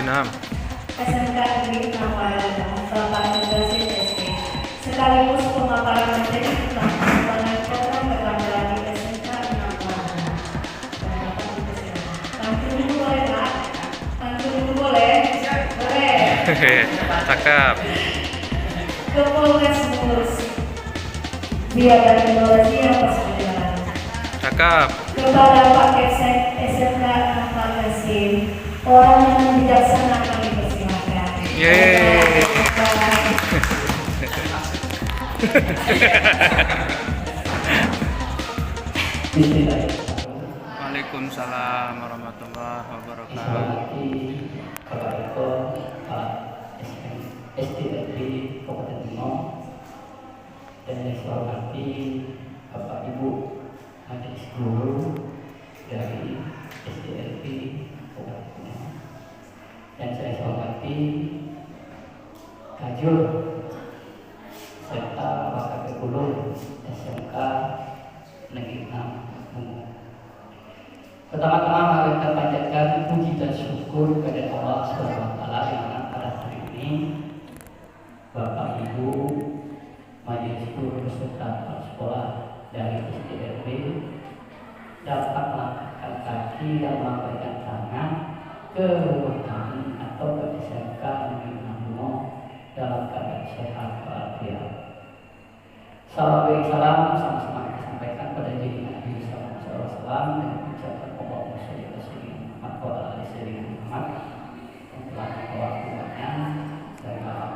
SMK Negeri 6 Palembang, Bapak Indrasit SD, sekaligus pemaparan materi tentang pengembangan program keterampilan di SMK 6 Palembang. Pantun dulu boleh, Pak? Pantun dulu boleh? Boleh. Cakep. Ke Polres Mengurus Biaya dan Teknologi yang Persaudaraan. Cakep. Kepada Pak Kepsek SMK 6 Palembang, orang yang bijaksana kami persilakan. Yeay. Waalaikumsalam warahmatullahi wabarakatuh. SDLP Kabupaten Bima, dan yang saya hormati Bapak Ibu Majelis Guru dari SDLP Kabupaten Bima, dan saya hormati Kajur serta Wakil Guru SMK Negeri 6 Bima. Pertama-tama mari kita panjatkan puji dan syukur kepada Allah Subhanahu wa taala yang mana pada hari ini Bapak Ibu Majelis Guru beserta kepala sekolah dari SDLP dapat melangkahkan kaki dan melambaikan tangan ke rumah kami atau ke SMK Negeri 6 Bima dalam keadaan sehat walafiat. Salam sama-sama kita sampaikan pada junjungan Nabi sallallahu alaihi wasallam dan ucapan Allahumma sholli ala sayyidina Muhammad wa ala ali sayyidina Muhammad yang telah membawa umatnya dari alam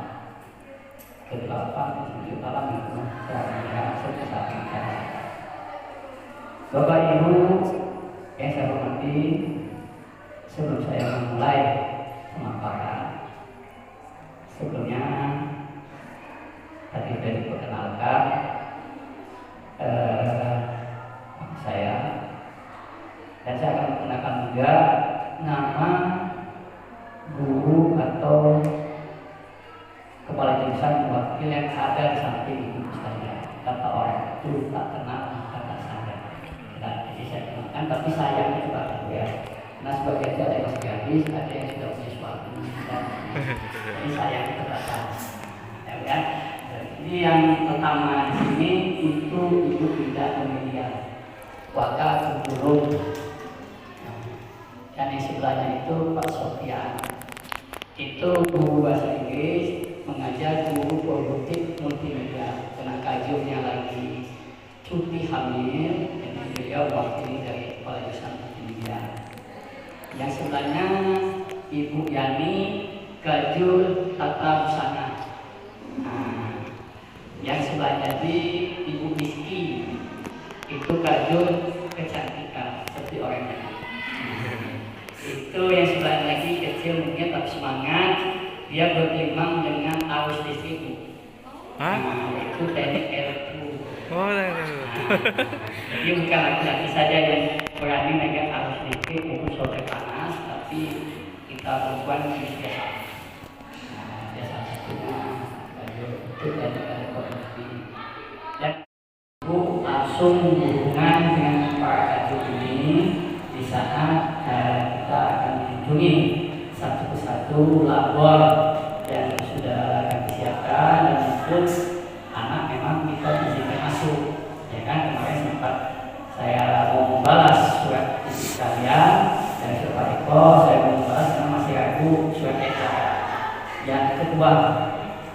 kegelapan menuju alam yang penuh cahaya serta cahaya. Bapak Ibu yang saya hormati, sebelum saya memulai pemaparan, sebelumnya tadi sudah diperkenalkan saya, dan saya akan menggunakan juga nama guru atau kepala jurusan wakil yang ada di samping ibu saya. Kata orang itu tak kenal kata saya. Nah, jadi saya kenalkan, tapi sayangnya juga tahu ya. Nah, sebagian itu ada yang masih gadis, ada yang sudah punya suami, dan jadi sayang itu kata. Ya. Ini yang pertama di sini itu Ibu Ida Amelia, wakil guru. Dan yang sebelahnya itu Pak Sofian, itu guru bahasa Inggris, mengajar guru robotik multimedia. Karena kajurnya lagi cuti hamil, dan beliau wakili dari kepala jurusan multimedia. Yang sebelahnya Ibu Yani, kajur tata busana. Nah, yang sebelahnya di Ibu Rizky, itu kajur kecantikan seperti orangnya. Itu yang sebelah lagi kecil mungkin tapi semangat, dia bertimbang dengan arus listrik. Nah, itu teknik LQ. Jadi bukan laki-laki saja yang berani megang arus listrik maupun sore panas, tapi kita perempuan biasa. Nah, biasa satunya itu dari komisi. Dan Ibu langsung hubungan dengan para kajur ini di saat kita akan mengunjungi satu persatu labor yang sudah kami siapkan, dan itu anak memang kita izinkan masuk, ya kan. Kemarin sempat saya mau membalas surat isi sekalian dari Pak Eko, saya mau membalas karena masih ragu surat edaran yang kedua.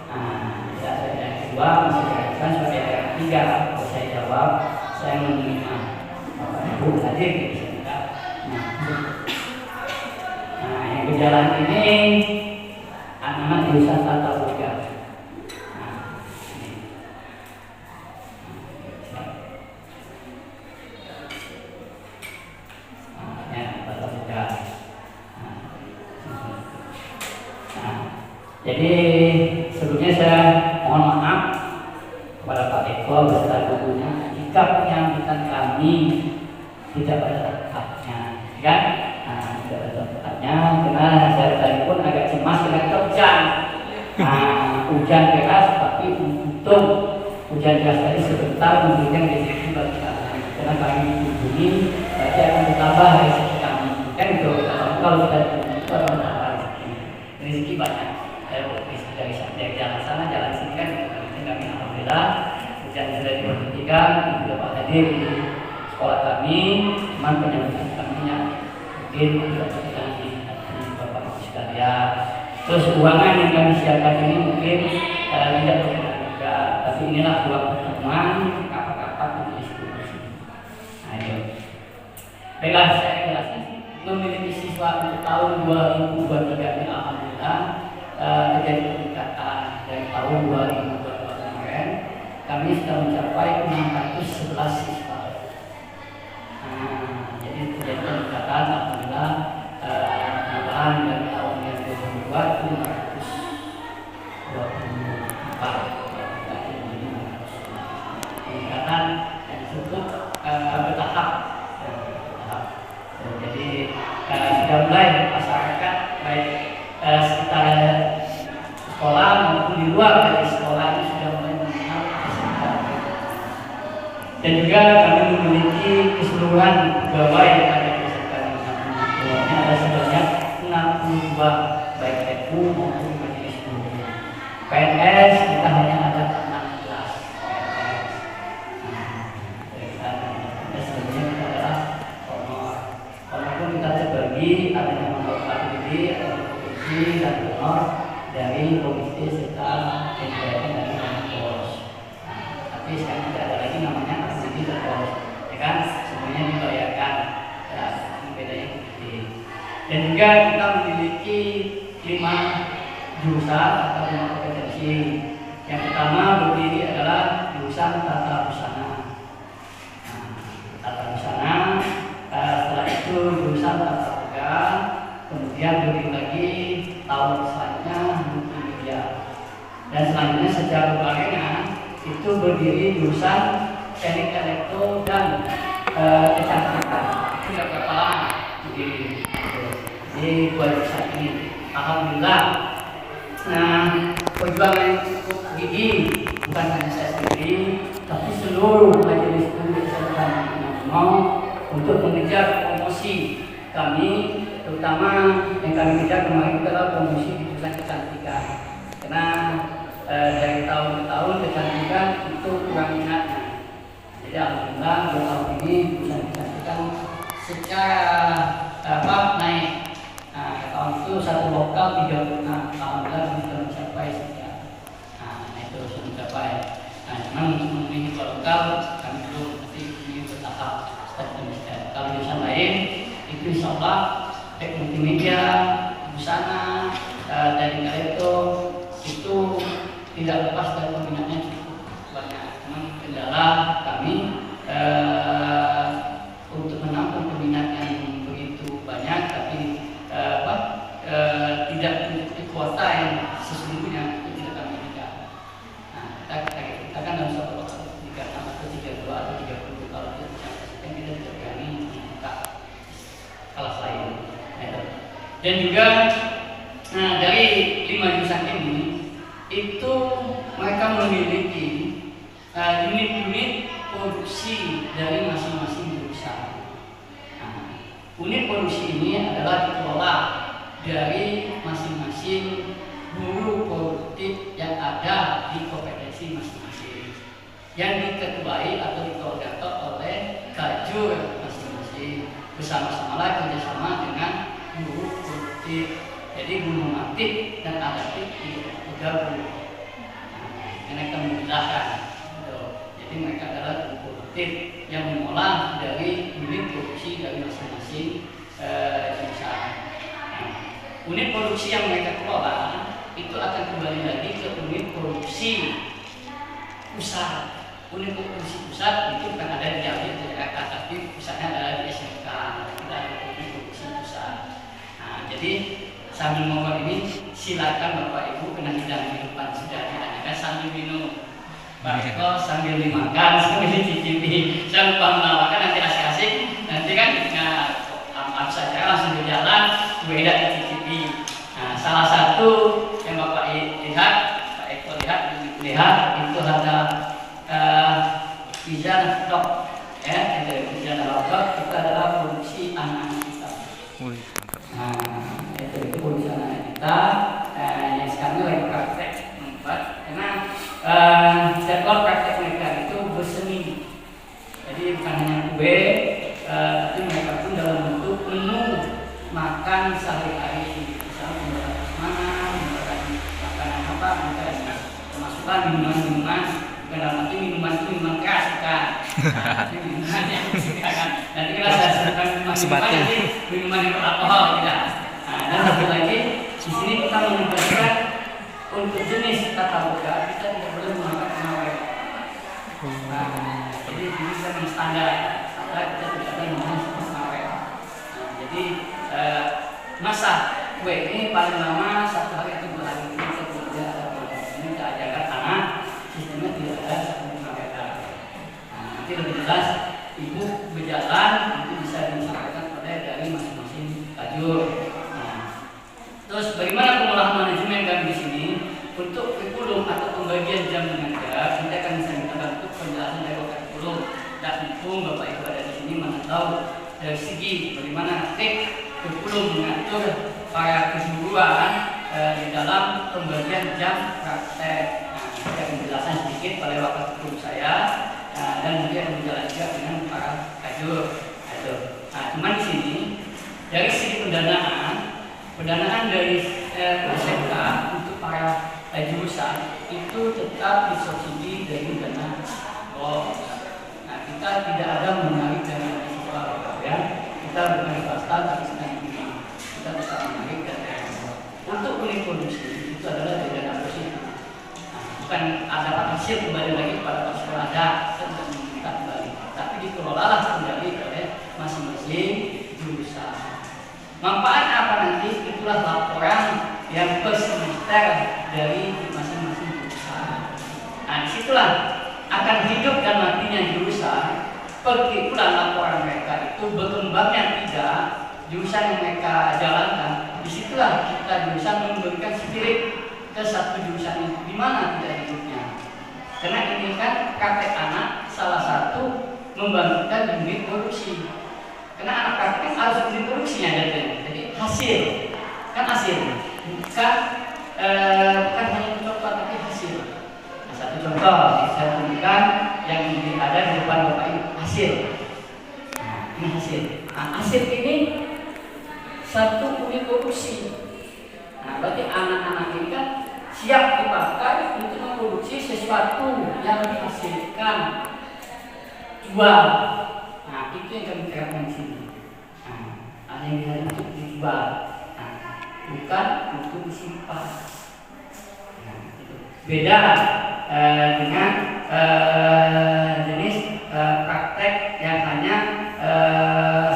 Nah, yang kedua masih ragukan surat edaran ketiga. Kalau saya jawab saya menerima. Bapak Ibu hadir di sini. Nah, yang berjalan ini anak-anak jurusan tata boga. Nah, ini. Nah, ya, tata boga. Nah, jadi sebelumnya saya mohon maaf kepada Pak Eko beserta gurunya jika penyampaian kami tidak pada tempatnya, kan? Nah, tidak pada tempatnya, karena saya tadi pun agak cemas dengan hujan. Nah, hujan deras, tapi untung hujan deras tadi sebentar memberikan rezeki bagi kami. Karena kami mengunjungi, berarti akan bertambah rezeki kami. Kan itu, kalau kita itu akan bertambah rezeki. rezeki banyak. Dari jalan sana, jalan sini kan kami alhamdulillah yang sudah diberhentikan juga Pak hadir di sekolah kami, cuman penyambutan kami mungkin tidak di Bapak Ibu sekalian. Terus keuangan yang kami siapkan ini mungkin tidak berkenan juga, tapi inilah uang pertemuan kapan-kapan berdiskusi. Nah itu. Baiklah, saya jelaskan memiliki siswa untuk tahun 2023 ini alhamdulillah terjadi peningkatan dari tahun 2022 kemarin. Kami sudah mencapai 611 siswa. Jadi terjadi peningkatan alhamdulillah, tambahan dari tahun yang 2022 itu 524 peningkatan yang cukup bertahap. Jadi sudah mulai masyarakat baik sekitar sekolah maupun di luar dari sekolah ini sudah mulai mengenal kesehatan. Dan juga kami memiliki keseluruhan pegawai yang ada di sektor ini ada sebanyak 62 baik PU maupun majelis guru. PNS kita hanya ada 16 PNS. Sebenarnya kita adalah honor. Honor pun kita terbagi ada yang honor APBD, ada komisi dan honor dari komite serta pembayaran dari pos. Tapi sekarang tidak ada lagi namanya komite dan pos, ya kan? Semuanya dibayarkan. Ya, ini bedanya komite. Dan juga kita memiliki 5 jurusan atau 5 kompetensi. Yang pertama berdiri adalah jurusan tata busana. Tata busana. Setelah itu jurusan tata boga. Kemudian berdiri lagi tahun selanjutnya multimedia. Dan selanjutnya secara berbarengan itu berdiri jurusan teknik elektro dan kecantikan. Itu tidak berapa lama di buat jurusan ini. Alhamdulillah. Nah, perjuangan yang cukup gigih bukan hanya saya sendiri, tapi seluruh majelis guru serta mau untuk mengejar promosi kami, terutama yang kami kejar kemarin adalah promosi di jurusan kecantikan. Karena dari tahun ke tahun kecantikan itu kurang minatnya. Jadi alhamdulillah tahun ini jurusan kecantikan secara naik. Nah, tahun itu satu lokal 36, alhamdulillah sudah mencapai sekian. Nah, itu sudah mencapai. Nah, memang untuk memenuhi lokal kami belum, tapi ini bertahap step demi step. Kalau jurusan lain itu insya Allah teknik multimedia, busana, dan elektro itu tidak lepas dari peminatnya cukup banyak. Memang kendala kami untuk menampung peminat yang begitu banyak, tapi tidak memiliki kuota yang sesungguhnya itu tidak kami berikan. Nah, kita kan dalam suatu waktu 36 atau 32 atau 30 kalau tidak mencapai kita tidak berani membuka kelas lain. Dan juga dari 5 jurusan ini itu mereka memiliki unit-unit produksi dari masing-masing jurusan. Unit produksi ini adalah dikelola dari masing-masing guru produktif yang ada di kompetensi masing-masing, yang diketuai atau dikoordinator oleh kajur masing-masing, bersama-sama kerjasama dengan guru produktif. Jadi guru normatif dan adaptif bergabung. Mereka memudahkan. Jadi mereka adalah guru produktif yang mengolah dari unit produksi dari masing-masing jurusan. Unit produksi yang mereka kelola itu akan kembali lagi ke unit produksi pusat. Unit produksi pusat itu kan ada di Jambi, tapi pusatnya ada di SMK. Kita ada unit produksi pusat. Nah, jadi sambil ngomong ini silakan Bapak Ibu kena hidangan di depan sudah diadakan sambil minum. Pak Eko sambil dimakan, sambil dicicipi. Saya lupa menawarkan nanti asik-asik. Nanti kan maaf saja langsung berjalan, beda dicicipi. Nah, salah satu yang Bapak lihat, Pak Eko lihat itu ada pizza hotdog, ya, pizza hotdog itu adalah produksi anak-anak kita. Nah, itu produksi anak-anak kita. jadwal praktek mereka itu berseminggu. Jadi bukan hanya kue, tapi mereka pun dalam bentuk menu makan sehari-hari. Misalnya memberikan prasmanan, memberikan makanan apa, mereka masukkan minuman-minuman. Bukan dalam arti minuman itu minuman keras kan? Nah, minuman yang kan. Nanti kita sebutkan minuman nanti minuman yang beralkohol tidak. Nah, dan satu lagi di sini kita menegaskan untuk jenis tata boga kita tidak boleh menggunakan pengawet. Nah, jadi ini kita standar kita tidak boleh menggunakan pengawet. Nah, jadi masak kue ini paling lama 1 hari atau 2 hari ini kita tidak ini kita ajarkan anak sistemnya tidak ada pengawet. Nah, nanti lebih jelas ibu berjalan nanti bisa disampaikan pada dari masing-masing tajur. Terus bagaimana pengolahan manajemen kami di sini untuk kurikulum atau pembagian jam mengajar? Nanti akan bisa minta bantu penjelasan dari Bapak Kurikulum dan mumpung Bapak Ibu ada di sini mana tahu dari segi bagaimana kurikulum mengatur para keseluruhan di dalam pembagian jam praktek. Nah, nanti akan penjelasan sedikit pada Bapak Kurikulum saya dan nanti akan berjalan juga dengan para tajur. Nah, cuman di sini dari segi pendanaan dari SMK untuk para jurusan itu tetap disubsidi dari dana BOS. Nah, kita tidak ada menarik dana siswa, ya. Kita bukan swasta tapi sedang kita bisa menarik dana BOS. Untuk unit produksi itu adalah dari dana BOS itu. Nah, bukan ada hasil kembali lagi kepada sekolah ada dan minta kembali, tapi dikelolalah kembali oleh masing-masing jurusan. Manfaatnya apa nanti? Itulah laporan yang per semester dari masing-masing jurusan. Nah, disitulah akan hidup dan matinya jurusan. Perkiraan laporan mereka itu berkembangnya tidak jurusan yang mereka jalankan. Disitulah kita jurusan memberikan spirit ke satu jurusan itu di mana tidak hidupnya. Karena ini kan praktek anak salah satu membangkitkan unit produksi. Karena anak praktek kan harus unit produksinya jadi hasil kan hasil bukan hanya contoh tapi hasil. Nah, satu contoh saya tunjukkan yang ada di depan Bapak ini hasil. Nah, ini hasil. Nah, hasil ini satu unit produksi. Nah, berarti anak-anak ini kan siap dipakai untuk memproduksi sesuatu yang dihasilkan jual. Nah, itu yang kami terapkan di sini. Nah, yang bisa untuk dijual, bukan untuk disimpan. Nah, itu. Beda dengan jenis praktek yang hanya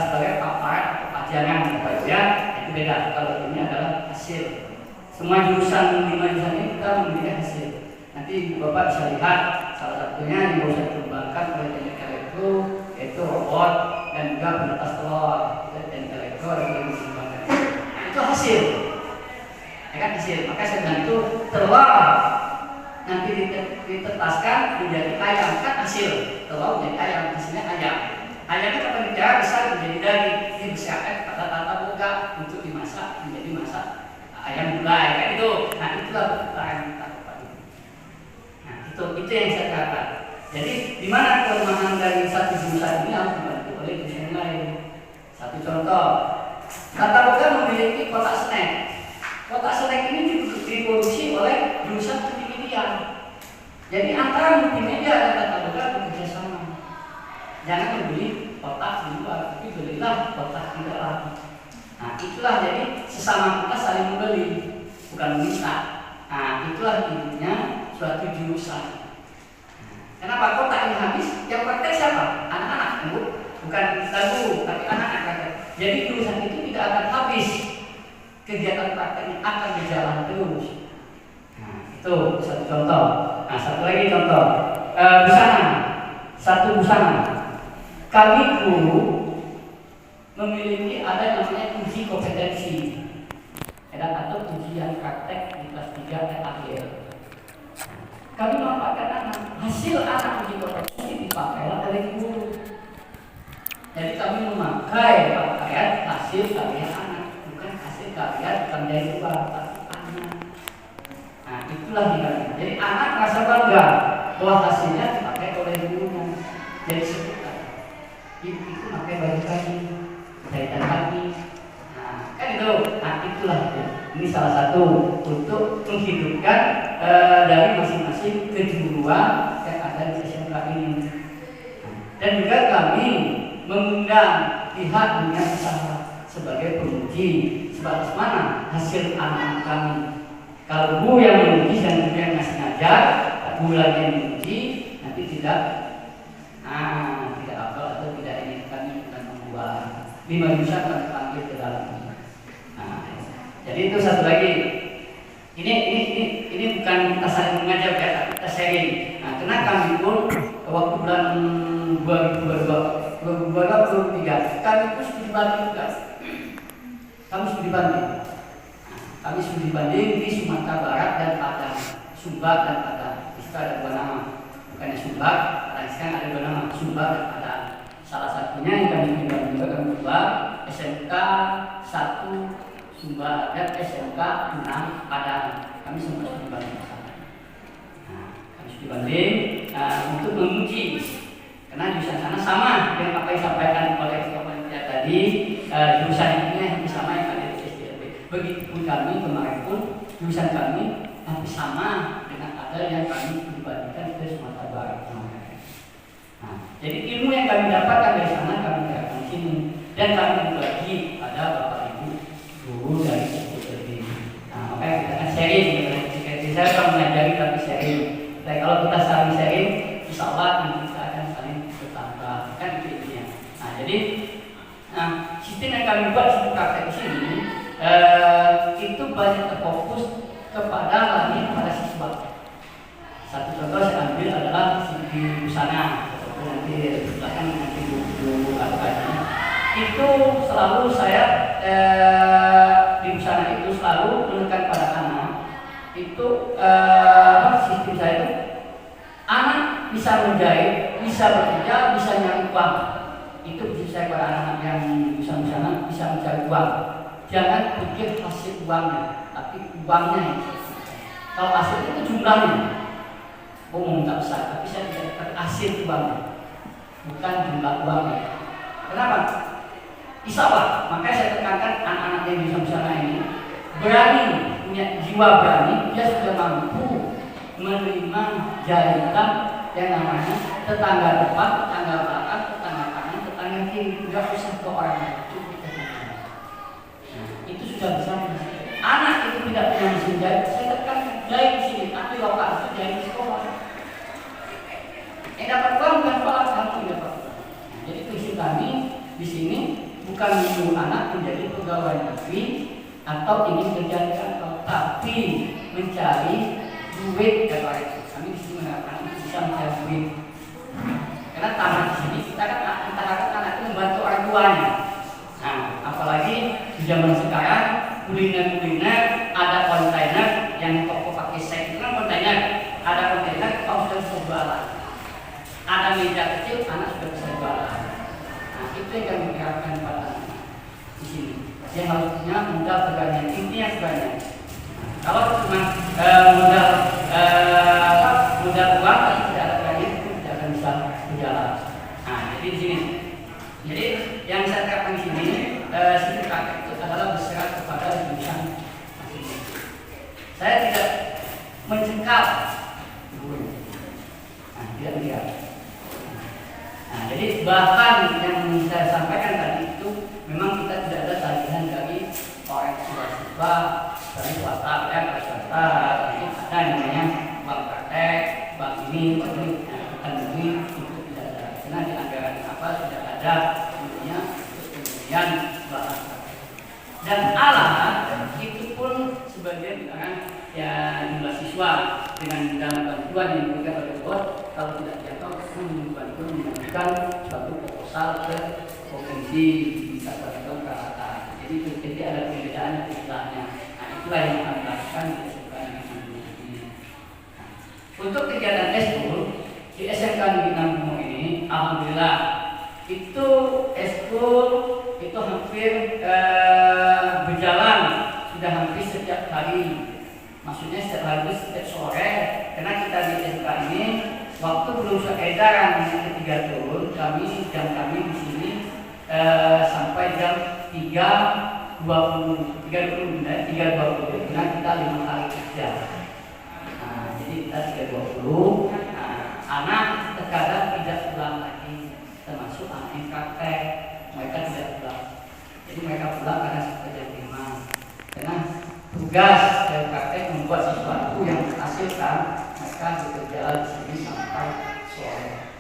sebagai paparan atau pajangan, ya. Itu beda. Kalau ini adalah hasil. Semua jurusan 5 jurusan ini kita memberikan hasil. Nanti Bapak bisa lihat salah satunya yang bisa dikembangkan oleh teknik elektro yaitu robot dan juga penetas telur. Teknik elektro yang dikembangkan. Itu hasil. Ya kan hasil. Maka saya bantu telur nanti ditetaskan menjadi ayam kan hasil. Telur menjadi ayam, hasilnya ayam. Ayamnya kapan bicara besar menjadi daging, dibesarkan pada tata boga untuk dimasak menjadi masak ayam gulai kan itu. Nah, itulah perputaran kita kepada. Nah, itu yang saya katakan. Jadi di mana kelemahan dari satu jurusan ini harus dibantu oleh jurusan lain. Satu contoh, tata boga memiliki kotak snack. Kotak snack ini diproduksi oleh jurusan multimedia. Jadi antara multimedia dan tata boga bekerja sama. Jangan membeli kotak di luar, tapi belilah kotak di dalam. Nah, itulah jadi sesama kita saling membeli, bukan meminta. Nah, itulah intinya suatu jurusan. Kenapa kotak ini habis? Yang praktek siapa? Anak-anak, bukan lagu, tapi anak-anak praktek. Jadi jurusan itu tidak akan habis. Kegiatan prakteknya akan berjalan terus. Nah, itu satu contoh. Nah, satu lagi contoh. Busana. Satu busana. Kami guru memiliki ada namanya uji kompetensi atau ujian praktek di kelas 3 akhir. Kami memanfaatkan anak, hasil anak uji kompetensi dipakai oleh guru. Jadi kami memakai pakaian hasil karya anak, bukan hasil karya dari luar tapi anak. Nah, itulah yang Jadi anak merasa bangga bahwa hasilnya dipakai oleh gurunya. Jadi sebutan itu pakai baju kaki, jahitan kaki. Nah, kan itu, itulah ya. Ini salah satu untuk menghidupkan dari masing-masing kejuruan yang ada di SMK ini. Dan juga kami mengundang pihak dunia usaha sebagai penguji sebatas mana hasil anak kami. Kalau guru yang menguji dan guru yang ngasih ngajar, guru lagi yang menguji, nanti tidak hafal atau tidak ini kami akan membuat 5 jurusan kami panggil ke dalam. Jadi itu satu lagi. Ini bukan kita saling mengajar ya, kita sharing. Nah, karena kami pun waktu bulan 2023 kami pun studi banding juga. Kami studi banding. Kami studi banding di Sumatera Barat dan Padang, Sumba dan Padang. Itu ada 2 nama. Bukannya Sumba, sekarang ada 2 nama, Sumba dan Padang. Salah satunya yang kami studi banding juga kami buat SMK 1 Sumba dan SMK 6 Padang. Kami semua studi banding bersama. Kami studi banding untuk menguji, karena jurusan sana sama dengan apa yang disampaikan oleh panitia tadi. Jurusan ini hampir sama yang ada di SDLB. Begitupun kami kemarin pun jurusan kami hampir sama dengan ada yang kami dibandingkan ke Sumatera Barat kemarin. Jadi ilmu yang kami dapatkan dari sana kami terapkan di sini dan kami berbagi pada bapak ibu guru dari SDLB. Makanya kita akan sharing. Saya akan mengajari tapi sharing. Dan kalau kita saling sharing, insya Allah kita akan saling bertambah. Kan itu intinya. Jadi sistem yang kami buat di praktek di sini itu banyak terfokus kepada lani pada siswa. Satu contoh saya ambil adalah di busana. Nanti belakang nanti buku apa itu selalu saya di busana itu selalu menekan pada anak itu sistem saya itu anak bisa menjahit, bisa bekerja, bisa nyari uang. Itu saya kepada anak-anak yang bisa busana bisa mencari uang. Jangan pikir hasil uangnya, tapi uangnya yang kalau hasil itu jumlahnya umum tak besar, tapi saya tidak hasil uangnya, bukan jumlah uangnya. Kenapa? Insya Allah, makanya saya tekankan anak-anak yang bisa busana ini berani, punya jiwa berani, dia sudah mampu menerima jahitan yang namanya tetangga depan, tetangga belakang, tetangga kanan, tetangga kiri, tidak usah ke orang itu. Itu sudah besar. Anak itu tidak punya mesin jahit, saya tekankan jahit di sini, tapi lokal itu jahit di sekolah. Dapat uang bukan sekolah, kamu dapat uang. Jadi prinsip kami di sini bukan menyuruh anak menjadi pegawai negeri atau ingin kerja di kantor, tapi mencari duit kata itu. Kami di sini mengatakan bisa mencari duit. Karena tamat di sini kita harap anak itu membantu orang tuanya. Apalagi di zaman sekarang kuliner ada kontainer yang toko pakai sek itu kan kontainer, ada kontainer kamu sudah bisa jualan. Ada meja kecil, anak sudah bisa jualan. Itu yang kami harapkan pada di sini. Dia harus punya modal pegangan intinya sebenarnya. Kalau cuma modal uang tapi tidak ada pegangan itu tidak akan bisa berjalan. Jadi di sini. Jadi yang saya terapkan di sini sistem praktek itu adalah berserat kepada jurusan masing-masing. Saya tidak mencekal guru. Tidak lihat. Jadi bahan yang saya sampaikan tadi itu memang kita tidak ada tagihan dari orang siswa dari swasta ya, dari swasta itu ada namanya bank praktek, bank ini, bank ini, bukan negeri itu tidak ada. Karena di anggaran apa tidak ada tentunya kemudian bahan praktek. Dan alat itu pun sebagian dengan ya jumlah siswa dengan dalam bantuan yang diberikan oleh bos kalau tidak jatuh membantu mengajukan suatu proposal ke provinsi bisa tergantung peralatan. Jadi ada perbedaan istilahnya. Itulah yang kami lakukan di SMK ini. Untuk kegiatan eskul di SMK Negeri Nampung ini, alhamdulillah itu eskul itu hampir berjalan sudah hampir setiap hari. Maksudnya setiap hari, setiap sore karena kita di SMK ini waktu belum edaran yang ketiga turun, jam kami di sini sampai jam 3.20, karena kita 5 kali kerja. Nah, jadi kita 3.20. Anak terkadang tidak pulang lagi, termasuk anak yang praktek, mereka tidak pulang. Jadi mereka pulang karena sampai jam 5. Karena tugas dari praktek membuat sesuatu yang menghasilkan, mereka bekerja di sini sampai sore.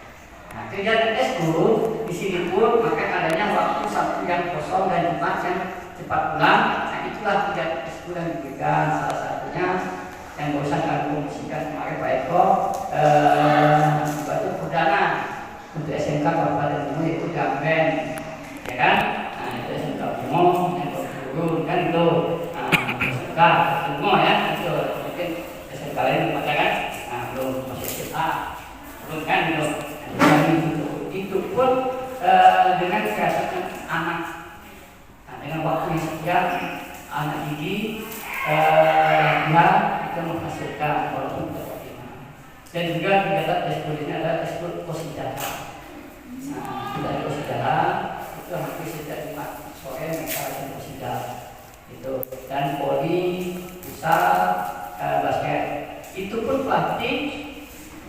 Nah, kegiatan eskul di sini pun maka adanya waktu Sabtu yang kosong dan Jumat yang cepat pulang. Nah, itulah kegiatan eskul yang diberikan. Salah satunya yang barusan kami promosikan kemarin Pak Eko, batu perdana untuk SMK Kabupaten Bimo, yaitu Gamben, ya kan? Nah, itu SMK Bimo yang turun kan itu SMK Bimo ya, itu mungkin SMK lain belum ada kan? Nah, belum masuk SMA, belum kan belum. Itu pun dengan kegiatan anak, nah, dengan waktu yang sekian anak didik dia itu menghasilkan walaupun tidak optimal. Dan juga kegiatan eskul ini adalah eskul Kosidaha. Nah, dari Kosidaha itu hampir sejak 5 sore mereka akan Kosidaha itu, dan poli, futsal, basket. Itu pun pelatih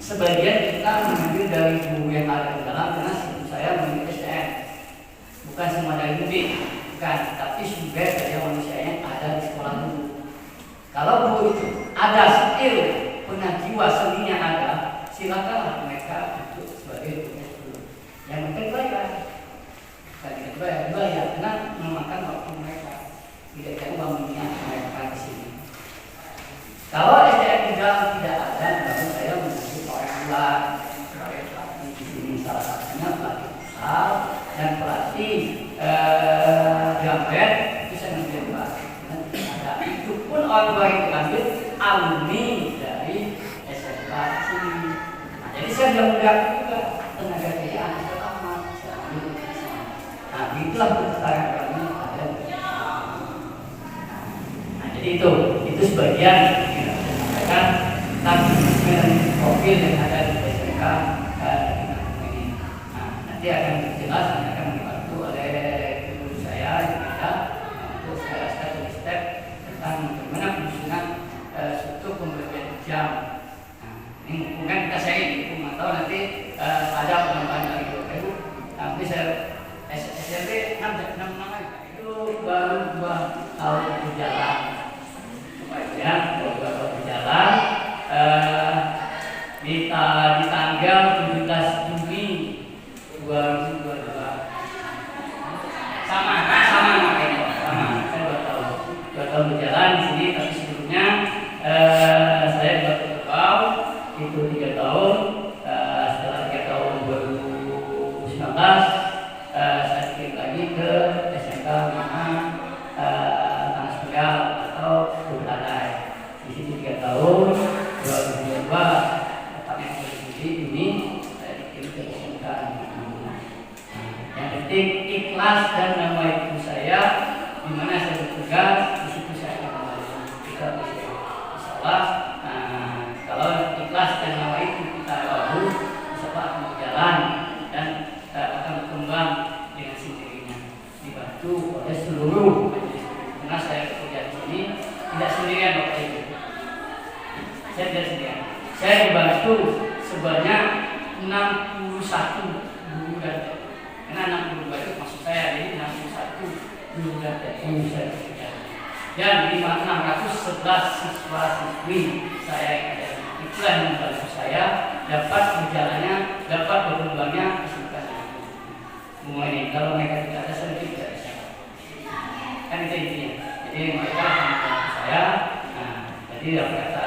sebagian kita mengambil dari guru yang ada di dalam, karena sebelum saya mengambil SDM, bukan semua dari mudik, bukan, tapi sumber daya manusianya ada di sekolah dulu. Kalau guru itu ada skill, punya jiwa seninya ada, silakanlah mereka untuk sebagai guru dulu. Yang penting belajar, belajar, karena memakan waktu mereka, tidak ada uang minyak mereka di sini. Kalau SDM tidak ada, baru saya menjadi orang bulan sebagai pelatih di sini. Salah satunya pelatih futsal dan pelatih Gamben, itu saya menjadi pelatih. Itu pun orang baru diambil alumni dari SMK sini. Nah, jadi saya bilang juga tenaga kerja anak pertama saya ambil di sana. Nah, itulah pertukaran kami ada. Nah, jadi itu sebagian yang saya sampaikan tentang profil yang ada di SMK ini. Nah, nanti akan jelas, akan dibantu oleh guru saya yang ada untuk step tentang bagaimana penyusunan struktur pembagian jam. Nah, ini mungkin kita sharing, atau nanti ada penambahan dari Ibu. Nanti saya SMP 6 itu baru 2 tahun berjalan. Ya, 2 tahun berjalan di tanggal 17 Juni 2022. Sama. Saya 2 tahun berjalan di sini, tapi sebelumnya saya buat kerbau itu 3 tahun. Setelah 3 tahun 2019 saya kirim lagi ke SMK Tanah Tegal atau Bukadai. Di situ 3 tahun 2022 tepatnya ini saya dikirim ke SMK. Yang penting ikhlas dan nama ibu saya di mana saya bertugas, di situ saya akan kembali. Kita insyaallah, kalau ikhlas dan nama itu kita tahu, insyaallah akan berjalan dan akan berkembang dengan sendirinya, dibantu oleh seluruh majelis. Karena saya bekerja di sini tidak sendirian Bapak Ibu. Saya tidak sendirian. Saya dibantu sebanyak 61 guru dan karena 60 itu maksud saya, jadi 61 guru dan guru saya bekerja. Dan 611 siswa siswi saya yang ada. Itulah yang membantu saya dapat berjalannya, dapat berkembangnya kesulitan semua ini. Kalau mereka tidak ada, saya tidak bisa. Kan itu intinya. Jadi mereka akan membantu saya. Nah, jadi yang kata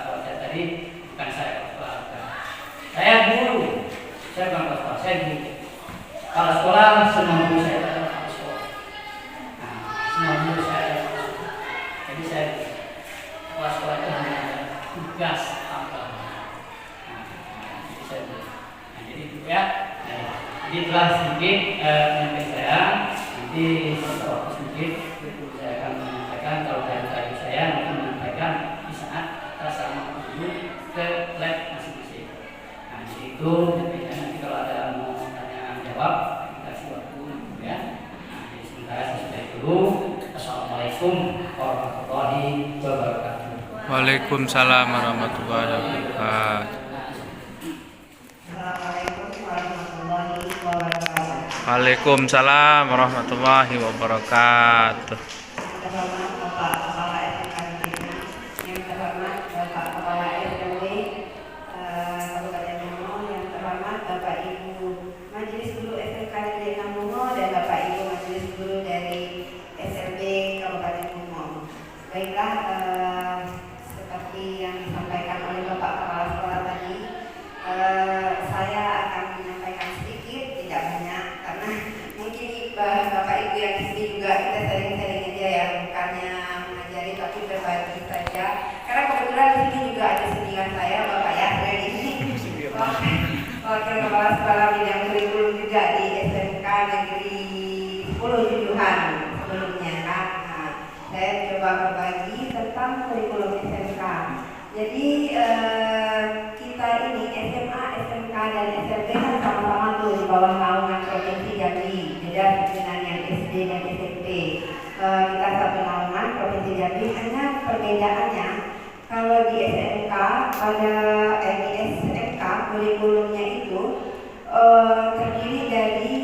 keluarga tadi bukan saya keluarga. Saya guru. Saya bukan keluarga, saya guru. Kalau sekolah semua guru saya adalah sekolah. Nah, semua guru saya adalah sekolah. Jadi saya kelas sekolah itu hanya tugas apa. Jadi saya guru. Nah, jadi itu ya. Jadi telah sedikit menyampaikan saya. Nanti setelah waktu sedikit itu saya akan menyampaikan kalau dari saya mungkin menyampaikan di saat rasa mau ke itu. Nanti kalau ada mau tanya jawab kita kasih waktu ya. Nah, jadi sementara saya sudah dulu. Assalamualaikum warahmatullahi wabarakatuh. Waalaikumsalam warahmatullahi wabarakatuh. Assalamualaikum warahmatullahi wabarakatuh. Waalaikumsalam warahmatullahi wabarakatuh. Terhormat Bapak Kepala SMK Negeri, yang terhormat Bapak Kepala RW Kabupaten Bungo, yang terhormat Bapak Ibu Majelis Guru SMK Negeri Bungo dan Bapak Ibu Majelis Guru dari SLB Kabupaten Bungo. Baiklah, seperti yang disampaikan oleh Bapak Kepala Sekolah tadi, saya akan menyampaikan sedikit, tidak banyak, karena mungkin Bapak Ibu yang di sini juga kita sering-sering aja ya, bukannya mengajari tapi berbagi saja. Karena kebetulan di sini juga ada senior saya, Bapak Yasril ini, wakil kepala sekolah bidang kurikulum juga di SMK Negeri 10 Jujuhan sebelumnya kan. Nah, saya coba berbagi tentang kurikulum SMK. Jadi kita ini SMA, SMK dan SMK kan sama-sama tuh di bawah naungan Provinsi Jambi, beda dengan yang SD dan SMP. Kita satu naungan Provinsi Jambi, hanya perbedaannya kalau di SMK di SMK kurikulumnya itu terdiri dari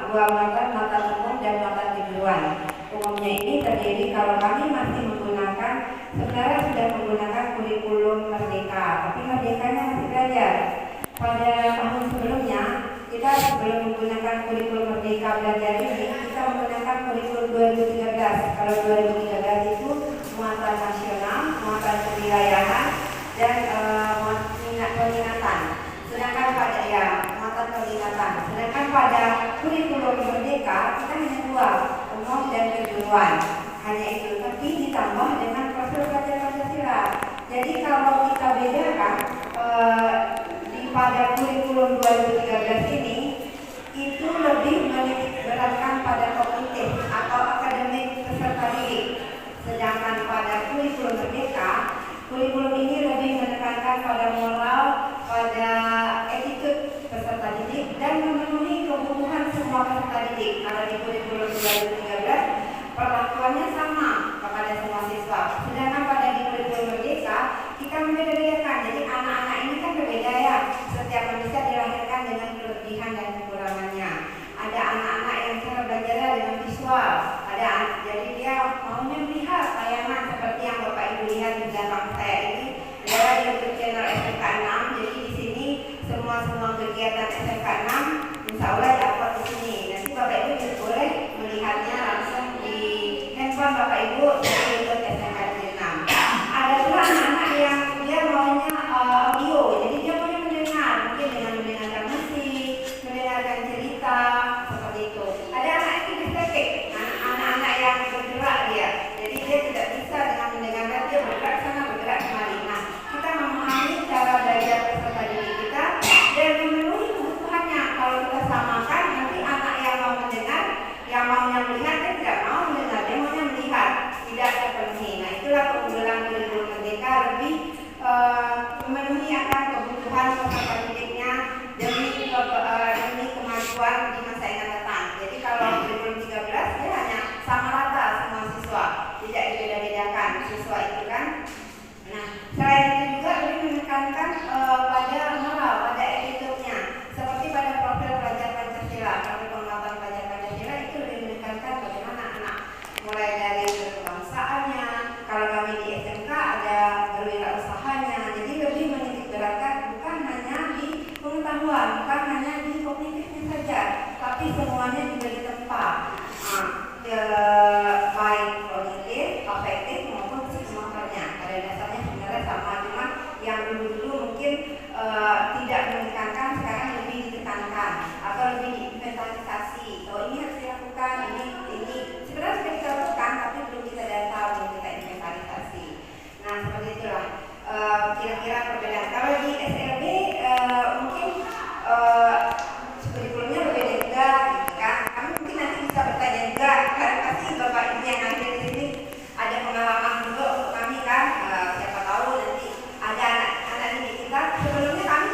dua mata umum dan mata kejuruan. Umumnya ini terdiri, kalau kami masih menggunakan, sebenarnya sudah menggunakan kurikulum Merdeka, tapi Merdekanya masih belajar. Pada tahun sebelumnya, kita sebelum menggunakan kurikulum Merdeka belajar ini, kita menggunakan kurikulum 2013. Kalau 2013 itu muatan nasional, muatan kewilayahan, dan peminatan. Sedangkan pada muatan peminatan. Sedangkan pada kurikulum Merdeka kita hanya dua, umum dan kejuruan. Hanya itu, tapi ditambah dengan profil pelajar Pancasila. Jadi kalau kita bedakan pada kurikulum 2013 ini itu lebih menitik beratkan pada kognitif atau akademik peserta didik. Sedangkan pada kurikulum Merdeka, kurikulum ini lebih menekankan pada moral, pada attitude peserta didik dan memenuhi kebutuhan semua peserta didik. Kalau di kurikulum 2013 perlakuannya sama kepada semua siswa. Sedangkan pada di kurikulum Merdeka kita membedakan. Jadi anak-anak ini kan berbeda ya. Setiap manusia dilahirkan dengan kelebihan dan kekurangannya. Ada anak-anak yang cara belajarnya dengan visual. Jadi dia maunya melihat tayangan seperti yang Bapak Ibu lihat di belakang saya ini adalah YouTube channel SMK 6. Jadi di sini semua kegiatan SMK 6 insya Allah dapat di sini. Nanti Bapak Ibu juga boleh melihatnya langsung di handphone Bapak Ibu dari YouTube SMK 6. Ada pula anak-anak yang dia maunya audio, jadi dia boleh mendengar, mungkin dengan mendengarkan musik, mendengarkan cerita seperti itu. Ada anak yang kinesthetik, anak-anak yang bergerak dia, jadi dia tidak bisa dengan mendengarkan, dia bergerak sana bergerak kemari. Nah, kita memahami cara belajar peserta didik kita dan memenuhi kebutuhannya. Kalau kita samakan, nanti anak yang mau mendengar, yang maunya melihat, dia tidak mau mendengar, dia maunya melihat, tidak terpenuhi. Nah, itulah keunggulan kurikulum Merdeka, lebih memenuhi akan kebutuhan peserta didiknya demi kemajuan di masa yang akan datang. Jadi kalau kurikulum 13 dia hanya sama rata semua siswa, tidak dibeda-bedakan siswa itu kan. Nah, selain itu juga lebih menekankan pada moral, pada attitude-nya. Seperti pada profil pelajar Pancasila, kalau penguatan pelajar Pancasila itu lebih menekankan bagaimana anak mulai dari kebangsaannya. Kalau kami di SMK ada berwirausahanya, jadi lebih menitik beratkan bukan hanya di pengetahuan, bukan hanya di kognitifnya saja, tapi semuanya juga ditempa. Baik kognitif, afektif maupun psikomotornya. Pada dasarnya sebenarnya sama, cuma yang dulu mungkin tidak menekankan, sekarang lebih ditekankan atau lebih diinventarisasi. Oh, ini harus dilakukan, ini sebenarnya sudah kita lakukan, tapi belum kita data, belum kita inventarisasi. Nah, seperti itulah kira-kira perbedaan. Kalau di SLB mungkin kurikulumnya berbeda juga, gitu kan? Kami mungkin nanti bisa bertanya juga, kan pasti Bapak Ibu yang hadir di sini ada pengalaman juga untuk kami kan. Siapa tahu nanti ada anak-anak didik kita sebelumnya kami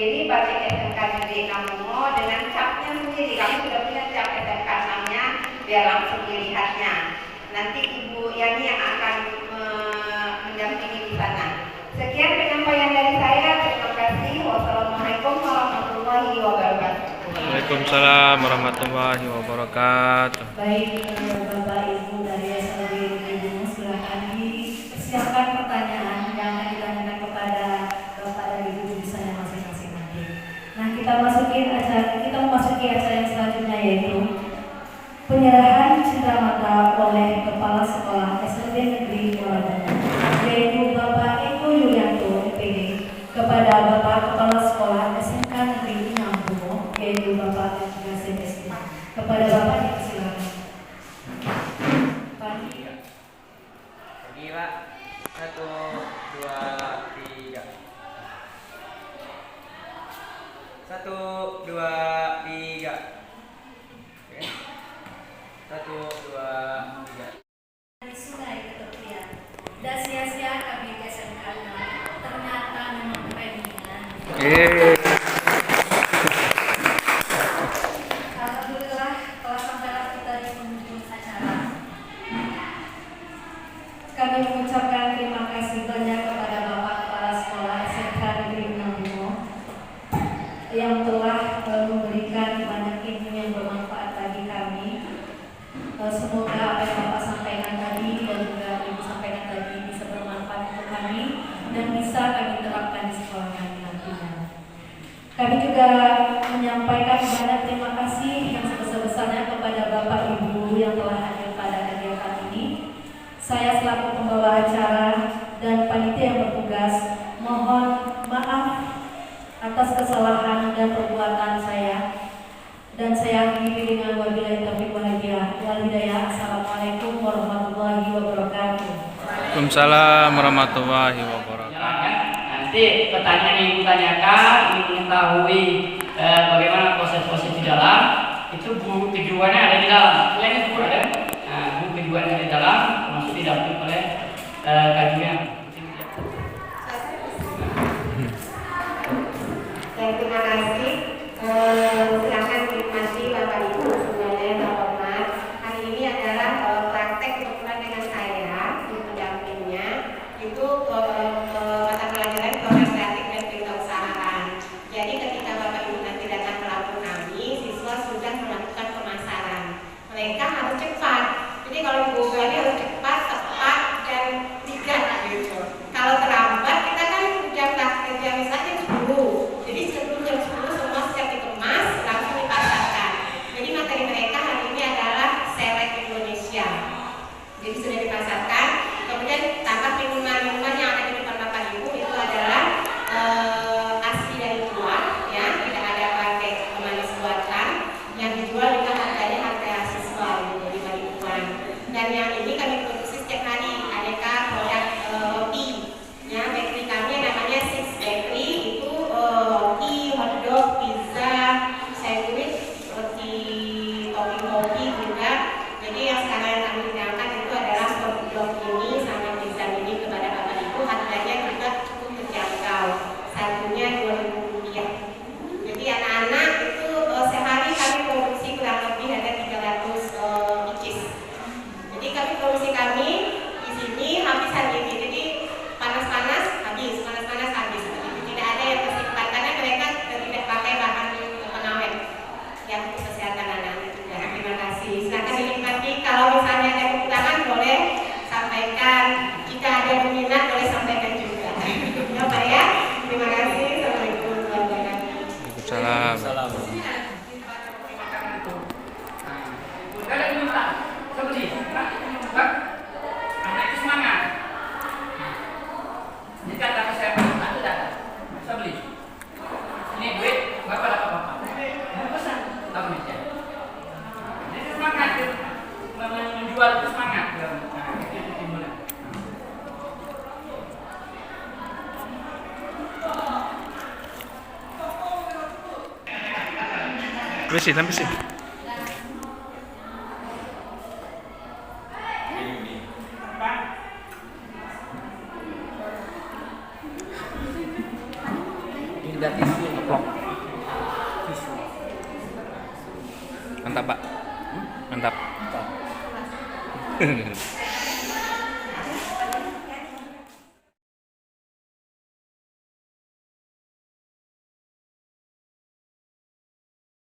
sendiri batik SMK Negeri Namungo dengan capnya sendiri. Kami sudah punya cap SMK namanya biar langsung dilihatnya. Nanti Ibu Yani yang akan mendampingi di sana. Sekian penyampaian dari saya. Terima kasih. Wassalamualaikum warahmatullahi wabarakatuh. Waalaikumsalam warahmatullahi wabarakatuh. Baik, Bapak Ibu dari SLB Ibu, silakan disiapkan pertanyaan yang akan ditanyakan kepada Bapak dan Ibu jurusannya masing-masing nanti. Nah, kita memasuki acara yang selanjutnya yaitu penyerahan cendramata oleh Kepala Sekolah SLB Negeri Muara Bungo, yaitu Bapak Eko Yulianto, MPD, kepada Bapak Kepala Sekolah SMK Negeri Bungo, yaitu Bapak Yasin SD. Kepada Bapak dipersilakan. Pak. Pergi Pak. 1, 2, 3. 1, 2, 3. Oke. 1, 2, 3. Di sungai ketepian. Dan sia-sia kami ke SMK ternyata memang pengingan. Alhamdulillah telah sampailah kita di penghujung acara. Kami mengucapkan terima kasih banyak kepada Bapak Kepala Sekolah SMK Negeri Bungo yang telah memberikan banyak ilmu yang bermanfaat bagi kami. Semoga apa yang Bapak sampaikan tadi dan juga Ibu sampaikan tadi bisa bermanfaat untuk kami dan bisa kami terapkan di sekolah kami nantinya. Kami juga menyampaikan banyak terima kasih yang sebesar-besarnya kepada Bapak Ibu yang telah hadir pada kegiatan ini. Saya selaku pembawa acara dan panitia yang bertugas mohon maaf atas kesalahan dan perbuatan saya. Dan saya akhiri dengan wabillahi taufiq wal hidayah. Assalamualaikum warahmatullahi wabarakatuh. Waalaikumsalam warahmatullahi wabarakatuh. Jalankan. Nanti pertanyaan yang ibu tanyakan ingin mengetahui bagaimana proses-proses di dalam itu buku tujuannya ada di dalam. Selain itu ada buku tujuannya ada di dalam, termasuk didampingi oleh kajian. Terima kasih. Silakan dinikmati Bapak Ibu semuanya yang terhormat. Hari ini adalah praktek kebetulan dengan saya di pendampingnya itu mata pelajaran proses kreatif dan kewirausahaan. Jadi ketika Bapak Ibu nanti datang ke lapor kami, siswa sudah melakukan pemasaran. Mereka harus cepat. Jadi kalau di Google ini harus cepat, tepat dan sigap gitu. Kalau terlambat kita kan jam misalnya 10. Jadi sebelum jam 10 semua siap dikemas langsung dipasarkan. Jadi materi mereka hari ini adalah selek Indonesia. Jadi sudah dipasarkan. Kemudian tambah minuman-minuman yang ada di depan Bapak Ibu itu adalah asli dari luar, ya, tidak ada pakai pemanis buatan. Yang dijual juga harganya harga siswa, jadi bantuan. Dan yang ini kami produksi setiap hari, aneka produk roti. Ya, bakery kami namanya Six Bakery, itu roti, hotdog, pizza, sandwich, roti topping juga. Jadi yang sekarang yang kami hidangkan itu adalah hotdog ini sama pizza ini kepada Bapak Ibu. Harganya juga cukup terjangkau, satunya Rp2.000. Jadi anak-anak itu sehari kami produksi kurang lebih ada 300 icis. Jadi kami produksi kami di sini habis hari ini. Jadi panas-panas habis, panas-panas habis. Tidak ada yang tersimpan karena mereka tidak pakai bahan pengawet yang untuk kesehatan anak-anak juga. Terima kasih. Silakan dinikmati. Kalau misalnya ada kekurangan boleh sampaikan. Jika ada peminat boleh sampaikan juga. Ya Pak ya. Terima kasih. Assalamualaikum warahmatullahi wabarakatuh. Waalaikumsalam. Ada minta seperti anak itu semangat. Ini kata saya minta itu datang. Saya beli. Ini duit berapa dapat bapak? Pesan tak meja. Ini semangat menjual itu semangat. Nah, itu timbulnya. Habis sih. Ini gratis. Mantap.